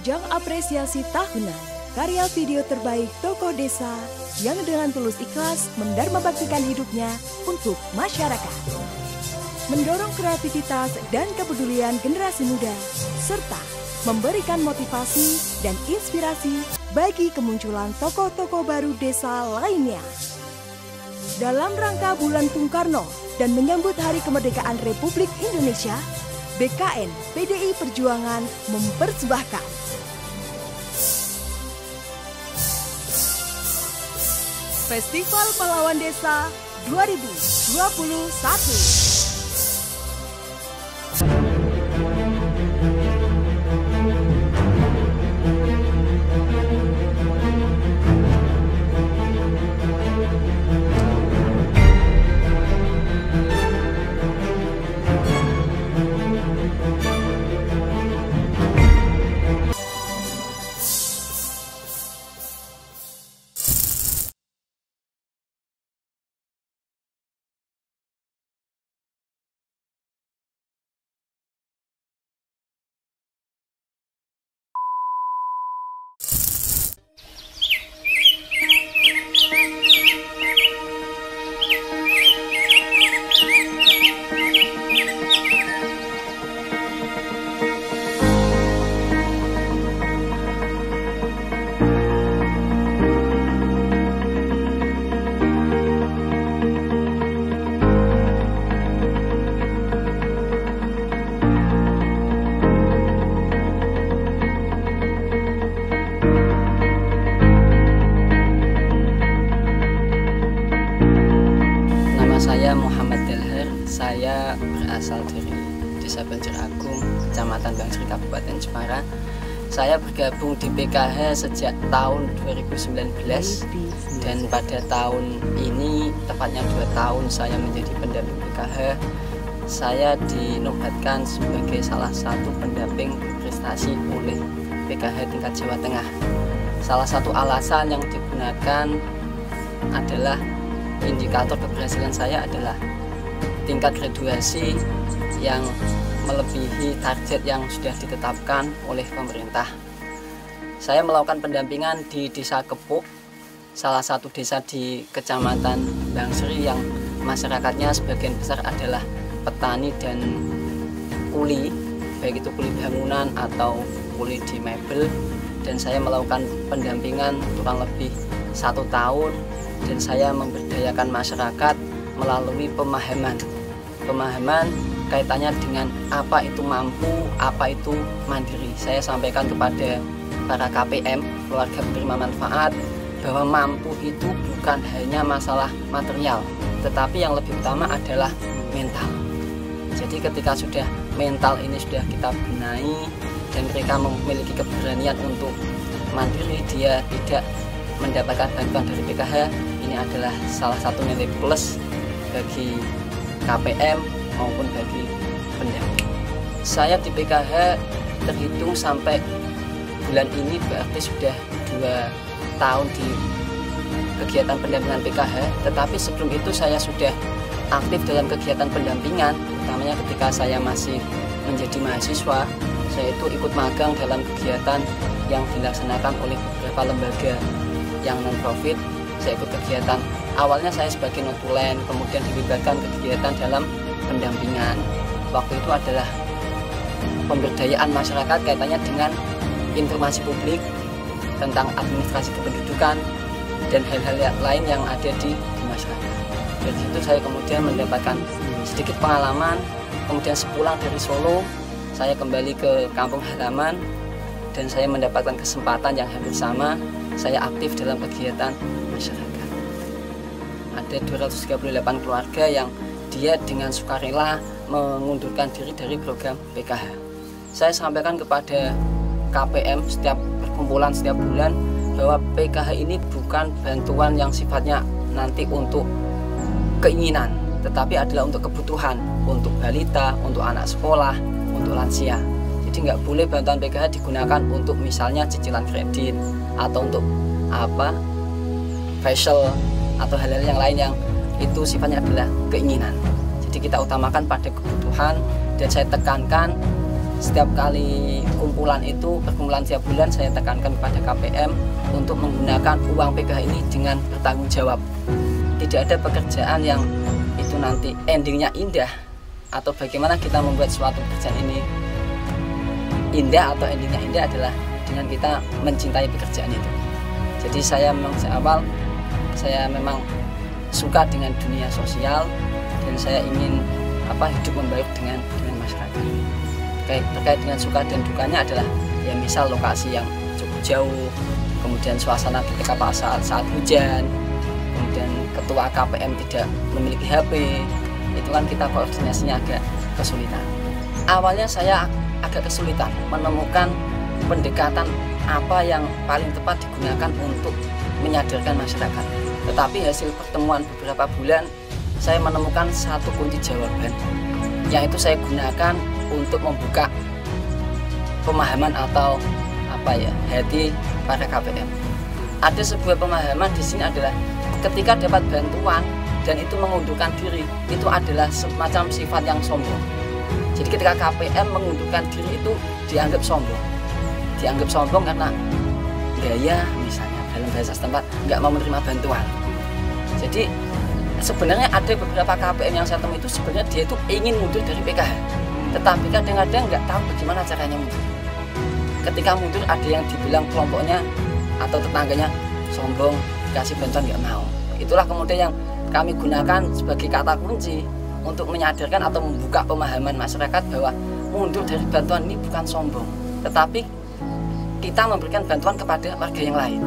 Ajang apresiasi tahunan karya video terbaik tokoh desa yang dengan tulus ikhlas mendarmabaktikan hidupnya untuk masyarakat. Mendorong kreativitas dan kepedulian generasi muda, serta memberikan motivasi dan inspirasi bagi kemunculan tokoh-tokoh baru desa lainnya. Dalam rangka Bulan Bung Karno dan menyambut Hari Kemerdekaan Republik Indonesia, BKN PDI Perjuangan mempersembahkan Festival Pahlawan Desa 2021. Saya Muhammad Delher, saya berasal dari Desa Banjar Agung, Kecamatan Bangsri, Kabupaten Jepara. Saya bergabung di PKH sejak tahun 2019 dan pada tahun ini, tepatnya 2 tahun saya menjadi pendamping PKH. Saya dinobatkan sebagai salah satu pendamping berprestasi oleh PKH tingkat Jawa Tengah. Salah satu alasan yang digunakan adalah indikator keberhasilan saya adalah tingkat graduasi yang melebihi target yang sudah ditetapkan oleh pemerintah. Saya melakukan pendampingan di Desa Kepuk, salah satu desa di Kecamatan Bangsri yang masyarakatnya sebagian besar adalah petani dan kuli, baik itu kuli bangunan atau kuli di mebel, dan saya melakukan pendampingan kurang lebih 1 tahun. Dan saya memberdayakan masyarakat melalui pemahaman kaitannya dengan apa itu mampu, apa itu mandiri. Saya sampaikan kepada para KPM, keluarga penerima manfaat, bahwa mampu itu bukan hanya masalah material, tetapi yang lebih utama adalah mental. Jadi ketika sudah mental ini sudah kita benahi dan mereka memiliki keberanian untuk mandiri, dia tidak mendapatkan bantuan dari PKH, ini adalah salah satu nilai plus bagi KPM maupun bagi pendamping. Saya di PKH terhitung sampai bulan ini berarti sudah 2 tahun di kegiatan pendampingan PKH, tetapi sebelum itu saya sudah aktif dalam kegiatan pendampingan, utamanya ketika saya masih menjadi mahasiswa. Saya itu ikut magang dalam kegiatan yang dilaksanakan oleh beberapa lembaga yang non-profit. Saya ikut kegiatan, awalnya saya sebagai notulen, kemudian dilibatkan kegiatan dalam pendampingan. Waktu itu adalah pemberdayaan masyarakat kaitannya dengan informasi publik tentang administrasi kependudukan dan hal-hal lain yang ada di masyarakat. Dari situ saya kemudian mendapatkan sedikit pengalaman, kemudian sepulang dari Solo, saya kembali ke kampung halaman dan saya mendapatkan kesempatan yang hampir sama. Saya aktif dalam kegiatan masyarakat. Ada 238 keluarga yang dia dengan sukarela mengundurkan diri dari program PKH. Saya sampaikan kepada KPM setiap perkumpulan setiap bulan bahwa PKH ini bukan bantuan yang sifatnya nanti untuk keinginan, tetapi adalah untuk kebutuhan, untuk balita, untuk anak sekolah, untuk lansia. Jadi nggak boleh bantuan PKH digunakan untuk misalnya cicilan kredit atau untuk facial atau hal-hal yang lain yang itu sifatnya adalah keinginan. Jadi kita utamakan pada kebutuhan, dan saya tekankan setiap kali kumpulan itu, perkumpulan tiap bulan saya tekankan kepada KPM untuk menggunakan uang PKH ini dengan bertanggung jawab. Tidak ada pekerjaan yang itu nanti endingnya indah, atau bagaimana kita membuat suatu pekerjaan ini indah atau endingnya indah adalah dengan kita mencintai pekerjaan itu. Jadi saya memang sejak awal saya memang suka dengan dunia sosial dan saya ingin hidup membaik dengan masyarakat. Terkait dengan suka dan dukanya adalah ya misal lokasi yang cukup jauh, kemudian suasana ketika saat hujan, kemudian ketua KPM tidak memiliki HP, itu kan kita koordinasinya agak kesulitan. Awalnya saya agak kesulitan menemukan pendekatan apa yang paling tepat digunakan untuk menyadarkan masyarakat. Tetapi hasil pertemuan beberapa bulan, saya menemukan satu kunci jawaban, yang itu saya gunakan untuk membuka pemahaman atau hati para KPM. Ada sebuah pemahaman di sini adalah ketika dapat bantuan dan itu mengundurkan diri, itu adalah semacam sifat yang sombong. Jadi ketika KPM mengundurkan diri itu dianggap sombong. Dianggap sombong karena gaya misalnya dalam bahasa setempat nggak mau menerima bantuan. Jadi sebenarnya ada beberapa KPM yang saya temui itu sebenarnya dia itu ingin mundur dari PKH, tetapi kadang-kadang nggak tahu bagaimana caranya mundur. Ketika mundur ada yang dibilang kelompoknya atau tetangganya sombong, dikasih bantuan nggak mau. Itulah kemudian yang kami gunakan sebagai kata kunci untuk menyadarkan atau membuka pemahaman masyarakat bahwa mundur dari bantuan ini bukan sombong, tetapi kita memberikan bantuan kepada warga yang lain.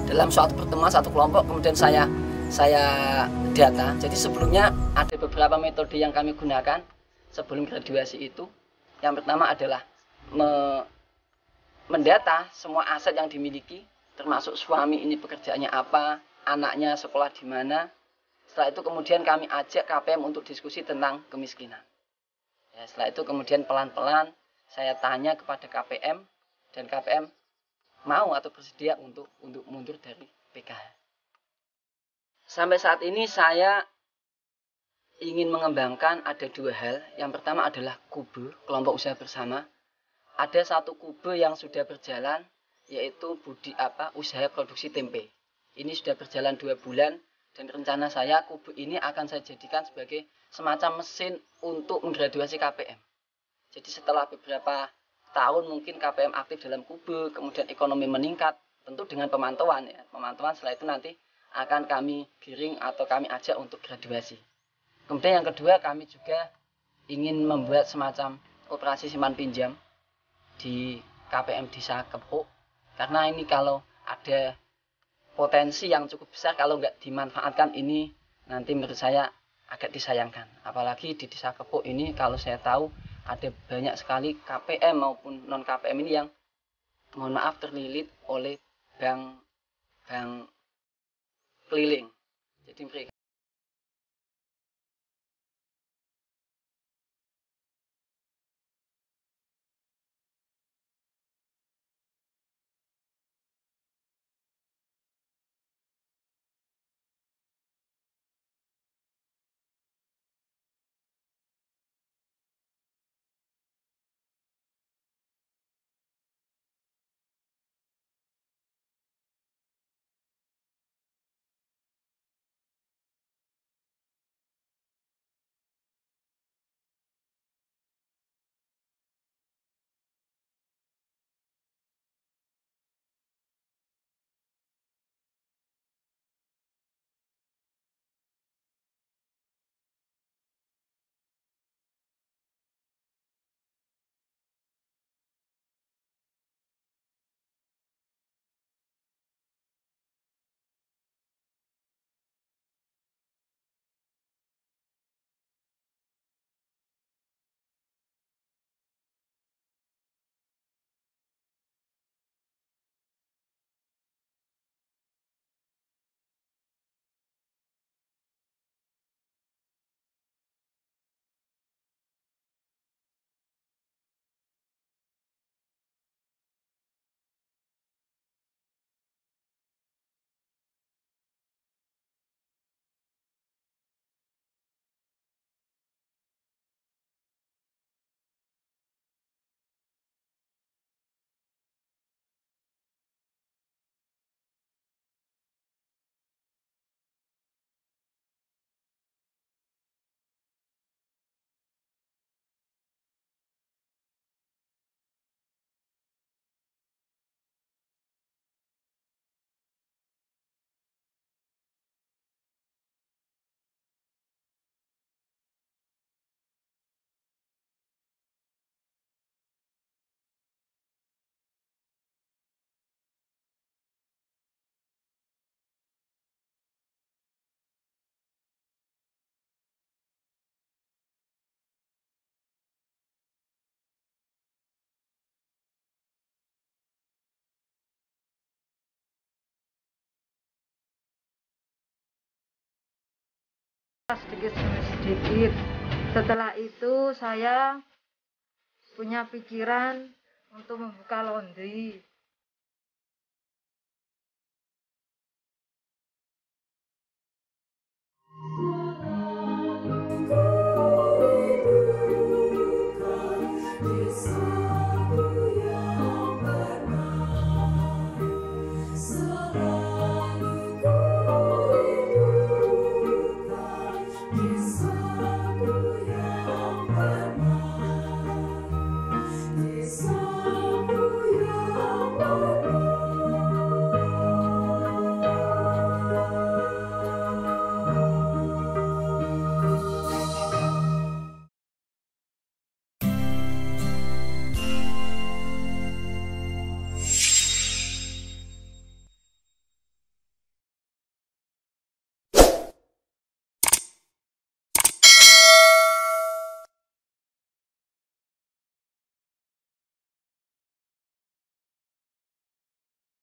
Dalam suatu pertemuan satu kelompok kemudian saya data. Jadi sebelumnya ada beberapa metode yang kami gunakan sebelum graduasi itu. Yang pertama adalah mendata semua aset yang dimiliki, termasuk suami ini pekerjaannya apa, anaknya sekolah di mana. Setelah itu kemudian kami ajak KPM untuk diskusi tentang kemiskinan. Ya, setelah itu kemudian pelan-pelan saya tanya kepada KPM dan KPM mau atau bersedia untuk mundur dari PKH. Sampai saat ini saya ingin mengembangkan ada dua hal. Yang pertama adalah kube, kelompok usaha bersama. Ada satu kube yang sudah berjalan, yaitu usaha produksi tempe. Ini sudah berjalan 2 bulan dan rencana saya kube ini akan saya jadikan sebagai semacam mesin untuk menggraduasi KPM. Jadi setelah beberapa tahun mungkin KPM aktif dalam kube, kemudian ekonomi meningkat, tentu dengan pemantauan ya. Pemantauan setelah itu nanti akan kami giring atau kami ajak untuk graduasi. Kemudian yang kedua, kami juga ingin membuat semacam operasi simpan pinjam di KPM Desa Kepuk. Karena ini kalau ada potensi yang cukup besar, kalau nggak dimanfaatkan ini nanti menurut saya agak disayangkan. Apalagi di Desa Kepuk ini kalau saya tahu ada banyak sekali KPM maupun non KPM ini yang mohon maaf terlilit oleh bank keliling. Jadi mereka sedikit demi sedikit. Setelah itu saya punya pikiran untuk membuka laundry.